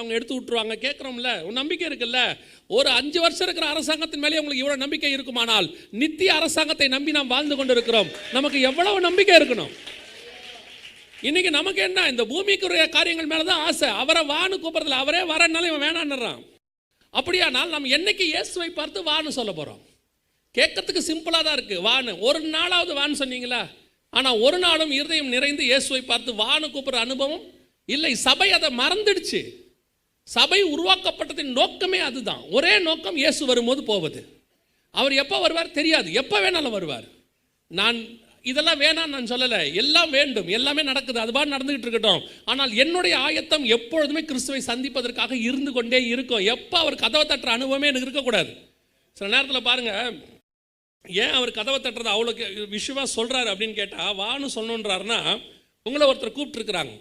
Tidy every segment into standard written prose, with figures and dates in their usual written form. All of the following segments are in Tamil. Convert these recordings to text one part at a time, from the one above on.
அவங்க எடுத்து விட்டுருவாங்க. கேட்குறோம்ல, ஒரு நம்பிக்கை இருக்குல்ல. ஒரு 5 வருஷம் இருக்கிற அரசாங்கத்தின் மேலே உங்களுக்கு இவ்வளோ நம்பிக்கை இருக்குமானால் நித்திய அரசாங்கத்தை நம்பி நாம் வாழ்ந்து கொண்டு இருக்கிறோம். நமக்கு எவ்வளவு நம்பிக்கை இருக்கணும். இன்னைக்கு நமக்கு என்ன, இந்த பூமிக்குரிய காரியங்கள் மேலே தான் ஆசை. அவரை வான்னு கூப்பிடுறதில்ல, அவரே வரனாலும் இவன் வேணான்னுறான். அப்படியானால் நம்ம என்னைக்கு இயேசுவை பார்த்து வான்னு சொல்ல போகிறோம்? கேட்கறதுக்கு சிம்பிளாக தான் இருக்குது. வான்னு ஒரு நாளாவது வான்னு சொன்னீங்களா? ஆனால் ஒரு நாளும் இருதயம் நிறைந்து இயேசுவை பார்த்து வான்னு கூப்பிட்ற அனுபவம் இல்லை. சபை அதை மறந்துடுச்சு. சபை உருவாக்கப்பட்டதின் நோக்கமே அதுதான். ஒரே நோக்கம், இயேசு வரும்போது போவது. அவர் எப்போ வருவார் தெரியாது, எப்போ வேணாலும் வருவார். நான் இதெல்லாம் வேணான்னு நான் சொல்லலை, எல்லாம் வேண்டும், எல்லாமே நடக்குது, அதுபாடு நடந்துகிட்டு இருக்கட்டும். ஆனால் என்னுடைய ஆயத்தம் எப்பொழுதுமே கிறிஸ்துவை சந்திப்பதற்காக இருந்து கொண்டே இருக்கும். எப்போ அவர் கதவை தட்டுற அனுபவமே எனக்கு இருக்கக்கூடாது. சில நேரத்தில் பாருங்கள், ஏன் அவர் கதவை தட்டுறது அவ்வளோ விஷயமாக சொல்கிறாரு அப்படின்னு கேட்டால், வான்னு சொல்லணுன்றாருன்னா, உங்களை ஒருத்தர் கூப்பிட்டுருக்குறாங்க.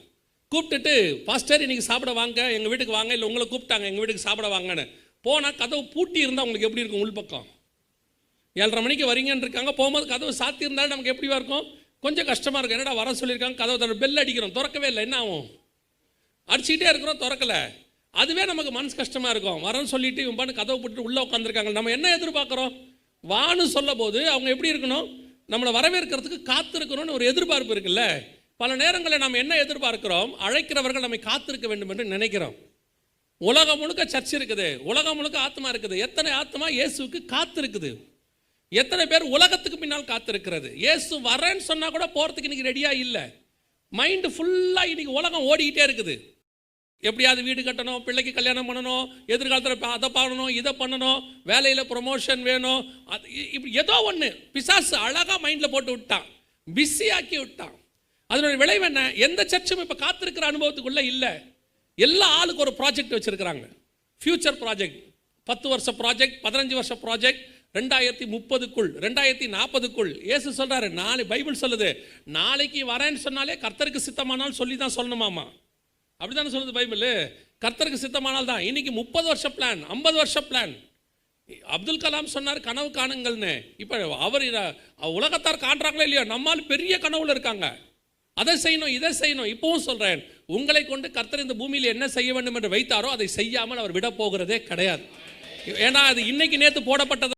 கூப்பிட்டுட்டு, பாஸ்டர் இன்றைக்கி சாப்பிட வாங்க, எங்கள் வீட்டுக்கு வாங்க, இல்லை உங்களை கூப்பிட்டாங்க எங்கள் வீட்டுக்கு சாப்பிட வாங்கன்னு போனால், கதவு பூட்டி இருந்தால் உங்களுக்கு எப்படி இருக்கும்? உள்பக்கம் 7:30 மணிக்கு வரீங்கன்னு இருக்காங்க, போகும்போது கதவு சாத்தி இருந்தாலும் நமக்கு எப்படிவா இருக்கும்? கொஞ்சம் கஷ்டமாக இருக்கும். என்னடா வர சொல்லியிருக்காங்க, கதவை தர பெல் அடிக்கிறோம், திறக்கவே இல்லை, என்ன ஆகும்? அடிச்சுக்கிட்டே இருக்கிறோம், திறக்கலை. அதுவே நமக்கு மனசு கஷ்டமாக இருக்கும். வரன்னு சொல்லிட்டு இவன் பாட்டு கதவை போட்டு உள்ளே உட்காந்துருக்காங்க. நம்ம என்ன எதிர்பார்க்குறோம்? வான்னு சொல்ல போது அவங்க எப்படி இருக்கணும்? நம்மளை வரவேற்கிறதுக்கு காத்திருக்கணும்னு ஒரு எதிர்பார்ப்பு இருக்குல்ல. பல நேரங்களில் நம்ம என்ன எதிர்பார்க்கிறோம்? அழைக்கிறவர்கள் நம்மை காத்திருக்க வேண்டும் என்று நினைக்கிறோம். உலகம் முழுக்க சர்ச் இருக்குது, உலகம் முழுக்க ஆத்மா இருக்குது. எத்தனை ஆத்மா இயேசுக்கு காத்திருக்குது? எத்தனை பேர் உலகத்துக்கு பின்னால் காத்திருக்கிறது? இயேசு வரேன்னு சொன்னால் கூட போகிறதுக்கு இன்றைக்கி ரெடியாக இல்லை. மைண்டு ஃபுல்லாக இன்றைக்கி உலகம் ஓடிக்கிட்டே இருக்குது. எப்படியாவது வீடு கட்டணும், பிள்ளைக்கு கல்யாணம் பண்ணணும், எதிர்காலத்தில் அதை பண்ணணும், இதை பண்ணணும், வேலையில் ப்ரொமோஷன் வேணும், அது இப்படி ஏதோ ஒன்று பிசாசு அழகாக மைண்டில் போட்டு விட்டான், பிஸியாக்கி விட்டான். அதனுடைய விளைவு என்ன? எந்த சர்ச்சும் இப்போ காத்திருக்கிற அனுபவத்துக்குள்ளே இல்லை. எல்லா ஆளுக்கு ஒரு ப்ராஜெக்ட் வச்சுருக்கிறாங்க. ஃப்யூச்சர் ப்ராஜெக்ட், 10 வருஷ ப்ராஜெக்ட், 15 வருஷ ப்ராஜெக்ட், 2030க்குள், 2040க்குள். இயேசு சொல்கிறாரு, பைபிள் சொல்லுது, நாளைக்கு வரேன்னு சொன்னாலே கர்த்தருக்கு சித்தமானால் சொல்லி தான் சொல்லணுமாமா. அப்படி தானே சொல்லுது பைபிள். கர்த்தருக்கு சித்தமானால் தான். இன்னைக்கு 30 வருஷ பிளான், 50 வருஷ பிளான். அப்துல் கலாம் சொன்னார் கனவு காணுங்கள்னு. இப்போ அவர் உலகத்தார் காண்றாங்களோ இல்லையோ, நம்மால் பெரிய கனவுல இருக்காங்க. அதை செய்யணும், இதை செய்யணும். இப்பவும் சொல்கிறேன், உங்களை கொண்டு கர்த்தர் இந்த பூமியில் என்ன செய்ய வேண்டும் என்று வைத்தாரோ அதை செய்யாமல் அவர் விட போகிறதே கிடையாது. ஏன்னா அது இன்னைக்கு நேற்று போடப்பட்டது.